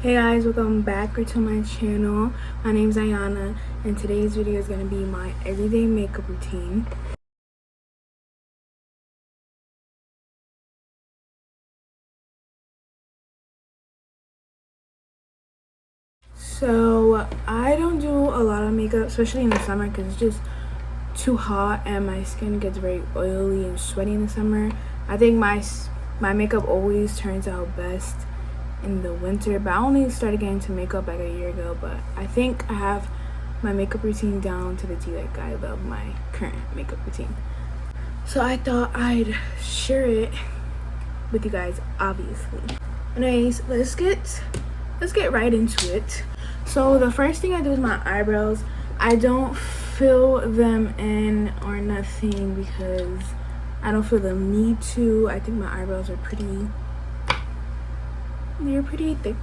Hey guys, welcome back to my channel. My name is Ayana and today's video is going to be my everyday makeup routine. So I don't do a lot of makeup, especially in the summer, because it's just too hot and my skin gets very oily and sweaty in the summer. I think my makeup always turns out best in the winter, but I only started getting into makeup like a year ago. But I think I have my makeup routine down to the T. Like, I love my current makeup routine, so I thought I'd share it with you guys, obviously. Anyways, let's get right into it. So the first thing I do is my eyebrows. I don't fill them in or nothing because I don't feel the need to. I think my eyebrows are they're pretty thick.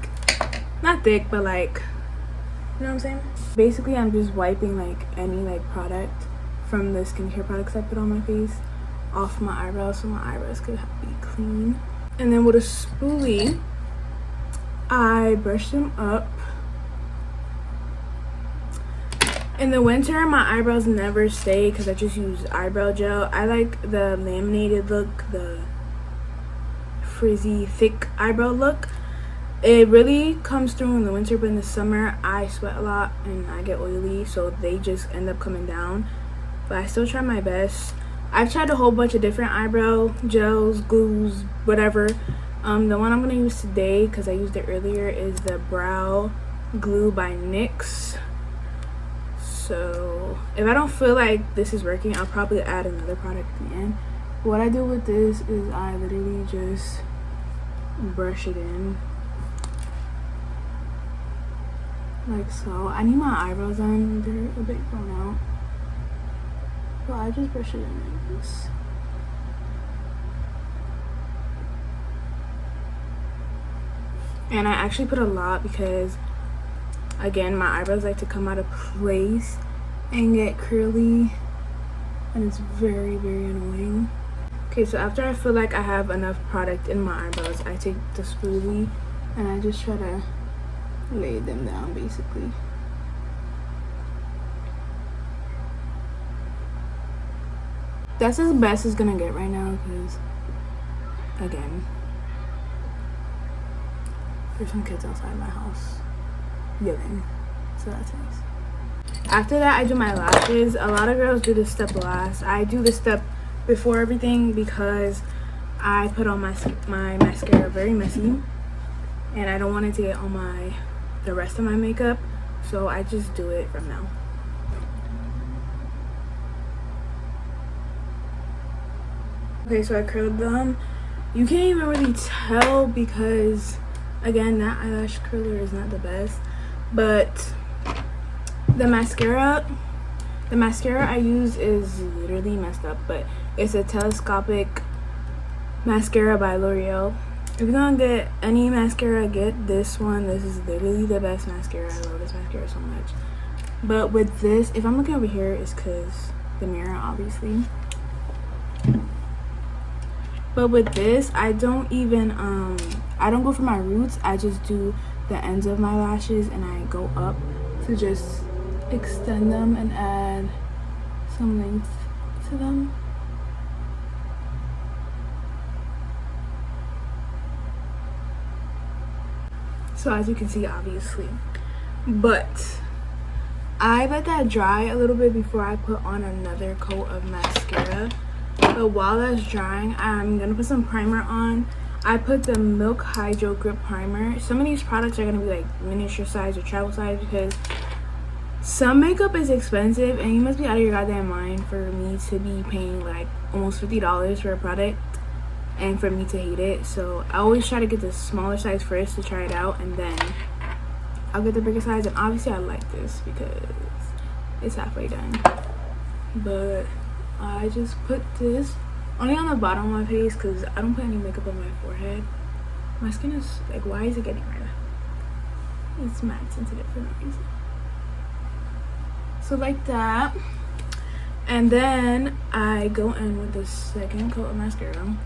Not thick, but like, you know what I'm saying? Basically, I'm just wiping like any like product from the skincare products I put on my face off my eyebrows so my eyebrows could be clean. And then with a spoolie, I brush them up. In the winter, my eyebrows never stay because I just use eyebrow gel. I like the laminated look, the frizzy, thick eyebrow look. It really comes through in the winter, but in the summer, I sweat a lot and I get oily, so they just end up coming down. But I still try my best. I've tried a whole bunch of different eyebrow gels, glues, whatever. The one I'm going to use today, because I used it earlier, is the Brow Glue by NYX. So if I don't feel like this is working, I'll probably add another product at the end. What I do with this is I literally just brush it in like so. I need my eyebrows done, they're a bit grown out, so I just brush it in like this. And I actually put a lot because, again, my eyebrows like to come out of place and get curly, and it's very, very annoying. Okay, so after I feel like I have enough product in my eyebrows, I take the spoolie and I just try to lay them down, basically. That's as best it's gonna get right now because, again, there's some kids outside my house yelling, so that's nice. After that, I do my lashes. A lot of girls do this step last. I do this step before everything because I put on my mascara very messy and I don't want it to get on the rest of my makeup, so I just do it from now. Okay, so I curled them. You can't even really tell because, again, that eyelash curler is not the best, but the mascara I use is literally messed up, but it's a telescopic mascara by L'Oreal. If you're gonna get any mascara, get this one. This is literally the best mascara. I love this mascara so much. But with this, if I'm looking over here, it's because the mirror, obviously. But with this, I don't even I don't go for my roots. I just do the ends of my lashes and I go up to just extend them and add some length to them. So as you can see, obviously, but I let that dry a little bit before I put on another coat of mascara. But while that's drying, I'm gonna put some primer on. I put the Milk Hydro Grip Primer. Some of these products are gonna be like miniature size or travel size because some makeup is expensive and you must be out of your goddamn mind for me to be paying like almost $50 for a product and for me to hate it. So I always try to get the smaller size first to try it out, and then I'll get the bigger size. And obviously I like this because it's halfway done, but I just put this only on the bottom of my face because I don't put any makeup on my forehead. My skin is like, why is it getting red? It's matte sensitive for no reason. So like that, and then I go in with the second coat of mascara.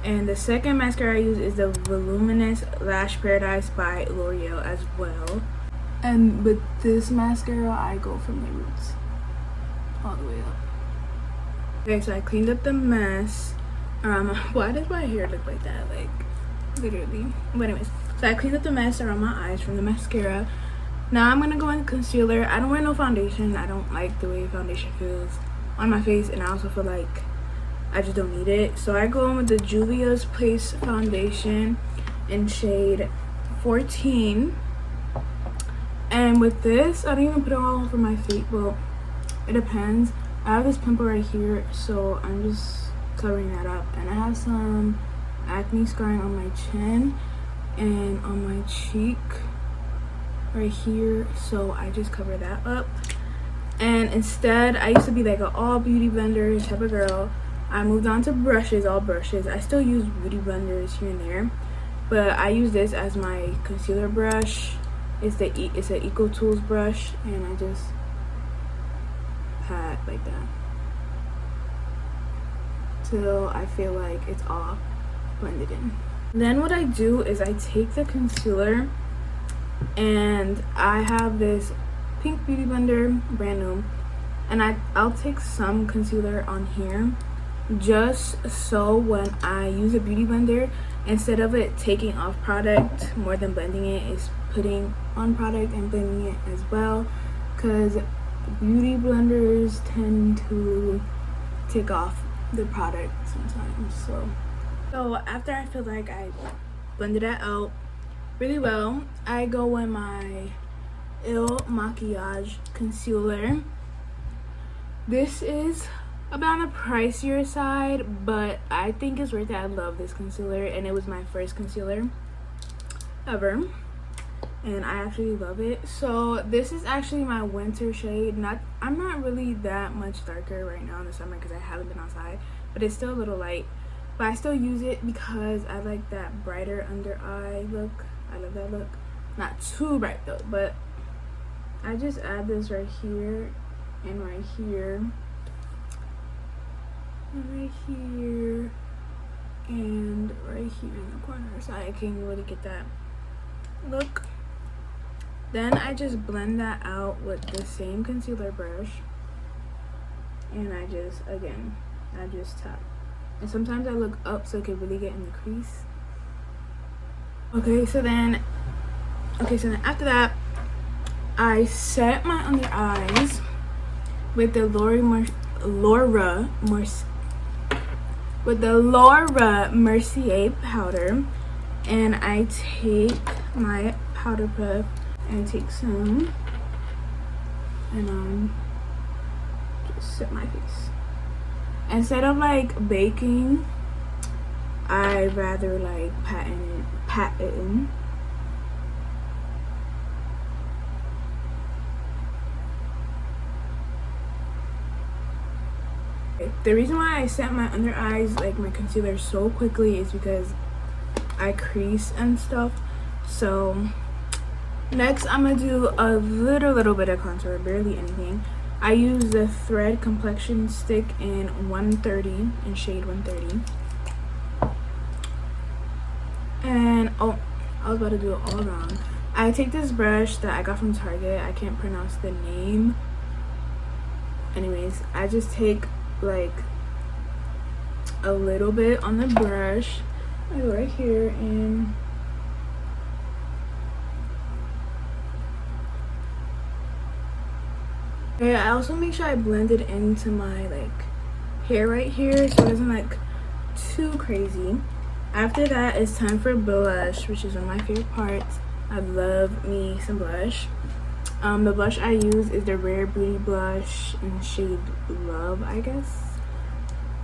And the second mascara I use is the Voluminous Lash Paradise by L'Oreal as well. And with this mascara, I go from the roots all the way up. Okay, so I cleaned up the mess. Why does my hair look like that? Like, literally. But anyways, so I cleaned up the mess around my eyes from the mascara. Now I'm gonna go in concealer. I don't wear no foundation. I don't like the way foundation feels on my face, and I also feel like I just don't need it. So I go in with the Juvia's Place foundation in shade 14. And with this, I don't even put it all over my face. Well, it depends. I have this pimple right here, so I'm just covering that up. And I have some acne scarring on my chin and on my cheek right here, so I just cover that up. And instead, I used to be like an all beauty blender type of girl. I moved on to brushes, all brushes. I still use beauty blenders here and there, but I use this as my concealer brush. It's an Eco Tools brush, and I just pat like that till I feel like it's all blended in. Then what I do is I take the concealer, and I have this pink beauty blender, brand new, and I'll take some concealer on here, just so when I use a beauty blender, instead of it taking off product more than blending it, it's putting on product and blending it as well, because beauty blenders tend to take off the product sometimes. So after I feel like I blended it out really well, I go in my Il Makiage concealer. This is about on the pricier side, but I think it's worth it. I love this concealer, and it was my first concealer ever, and I actually love it. So this is actually my winter shade. I'm not really that much darker right now in the summer because I haven't been outside, but it's still a little light. But I still use it because I like that brighter under eye look. I love that look. Not too bright though, but I just add this right here and right here and right here and right here in the corner, so I can really get that look. Then I just blend that out with the same concealer brush, and I just tap. And sometimes I look up so it can really get in the crease. Okay, so then after that, I set my under eyes with the Laura Mercier powder, and I take my powder puff and take some, and just set my face. Instead of like baking, I rather like pat it in. The reason why I set my under eyes, like my concealer, so quickly is because I crease and stuff. So next I'm gonna do a little bit of contour, barely anything. I use the Thread Complexion Stick in 130, in shade 130. And oh, I was about to do it all wrong. I take this brush that I got from Target. I can't pronounce the name. Anyways, I just take like a little bit on the brush. I go right here and okay, I also make sure I blend it into my like hair right here so it doesn't like too crazy. After that, it's time for blush, which is one of my favorite parts. I love me some blush. The blush I use is the Rare Beauty blush in shade Love, I guess.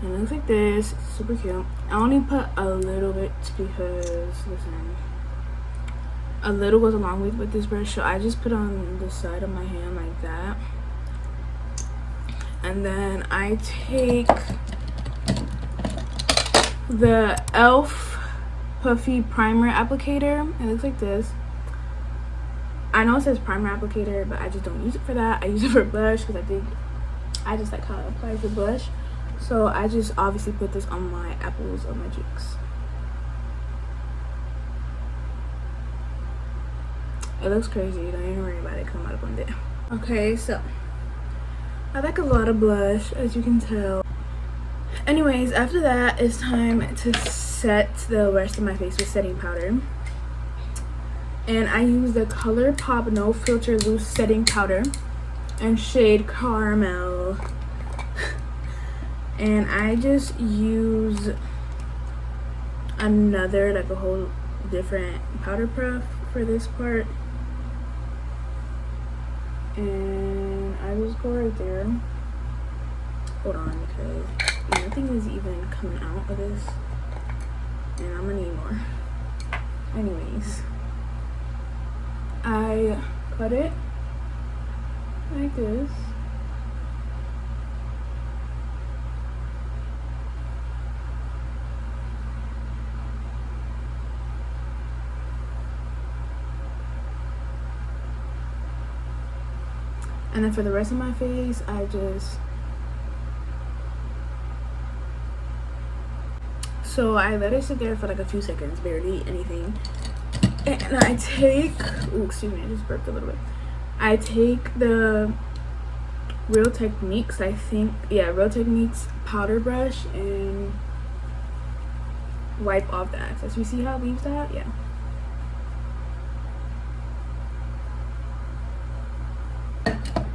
And it looks like this. It's super cute. I only put a little bit because, listen, a little goes a long way with this brush, so I just put on the side of my hand like that. And then I take the e.l.f. Puffy Primer Applicator. It looks like this. I know it says primer applicator, but I just don't use it for that. I use it for blush because I just like how it applies the blush. So I just obviously put this on my apples of my cheeks. It looks crazy. Don't even worry about it because I'm about to blend it. Okay, so I like a lot of blush, as you can tell. Anyways, after that, it's time to set the rest of my face with setting powder. And I use the ColourPop No Filter Loose Setting Powder in shade Caramel. And I just use another, like a whole different powder puff for this part. And I just go right there. Hold on, because nothing is even coming out of this. And I'm gonna need more. Anyways, I cut it like this. And then for the rest of my face, I just... So I let it sit there for like a few seconds, barely anything. And I take... Ooh, excuse me, I just burped a little bit. I take the Real Techniques, I think... Yeah, Real Techniques powder brush and wipe off the excess. You see how it leaves that? Yeah.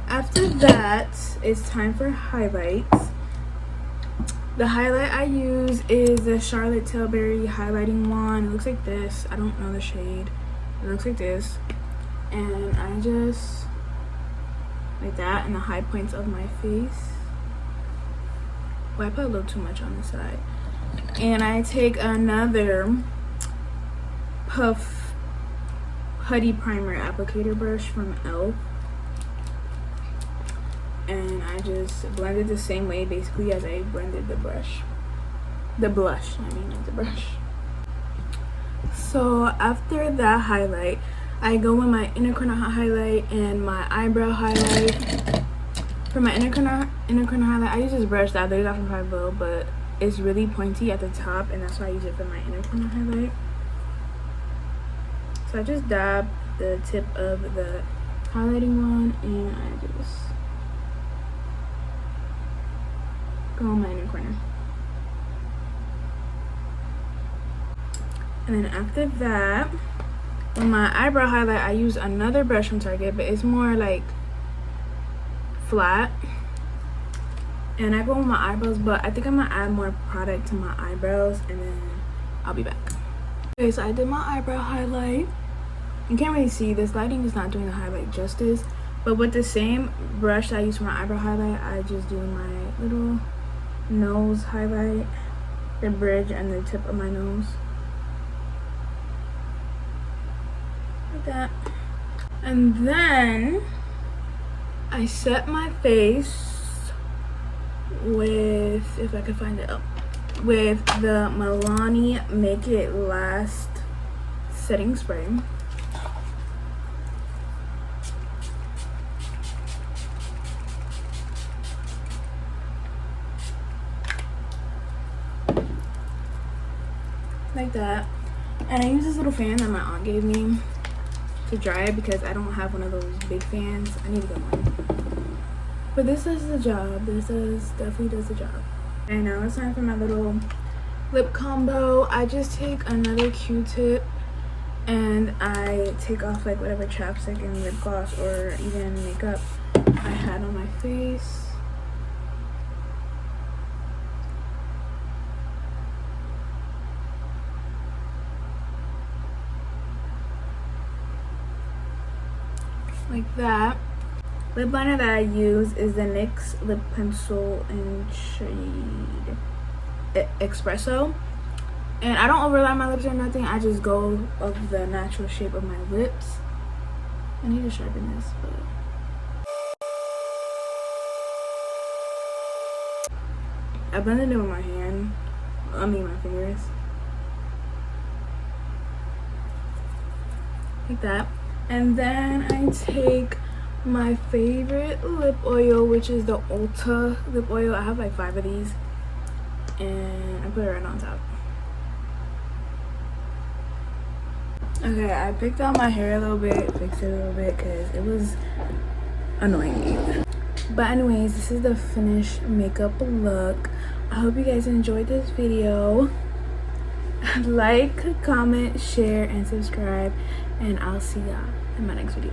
After that, it's time for highlights. The highlight I use is the Charlotte Tilbury highlighting wand. It looks like this. I don't know the shade. It looks like this. And I just, like that, in the high points of my face. Well, I put a little too much on the side. And I take another Putty Primer applicator brush from e.l.f. And I just blend it the same way basically as I blended the blush, not the brush. So after that highlight, I go with my inner corner highlight and my eyebrow highlight. For my inner corner highlight, I use this brush that I got from Five Below, but it's really pointy at the top, and that's why I use it for my inner corner highlight. So I just dab the tip of the highlighting wand, and I just go on my inner corner. And then after that, with my eyebrow highlight, I use another brush from Target, but it's more like flat. And I go with my eyebrows, but I think I'm gonna add more product to my eyebrows, and then I'll be back. Okay, so I did my eyebrow highlight. You can't really see, this lighting is not doing the highlight justice, but with the same brush that I use for my eyebrow highlight, I just do my little nose highlight, the bridge and the tip of my nose, like that. And then I set my face with, if I can find it, with the Milani Make It Last setting spray. Like that. And I use this little fan that my aunt gave me to dry it because I don't have one of those big fans. I need to get one. But this does the job. Definitely does the job. And now it's time for my little lip combo. I just take another Q-tip and I take off like whatever chapstick and lip gloss or even makeup I had on my face. Like that. Lip liner that I use is the NYX lip pencil in shade Espresso, and I don't overlap my lips or nothing. I just go of the natural shape of my lips. I need to sharpen this, but I blended it with my hand. My fingers. Like that. And then I take my favorite lip oil, which is the Ulta lip oil. I have like 5 of these, and I put it right on top. Okay, I picked out my hair a little bit, fixed it a little bit because it was annoying me. But anyways, this is the finished makeup look. I hope you guys enjoyed this video. Like, comment, share, and subscribe, and I'll see y'all in my next video.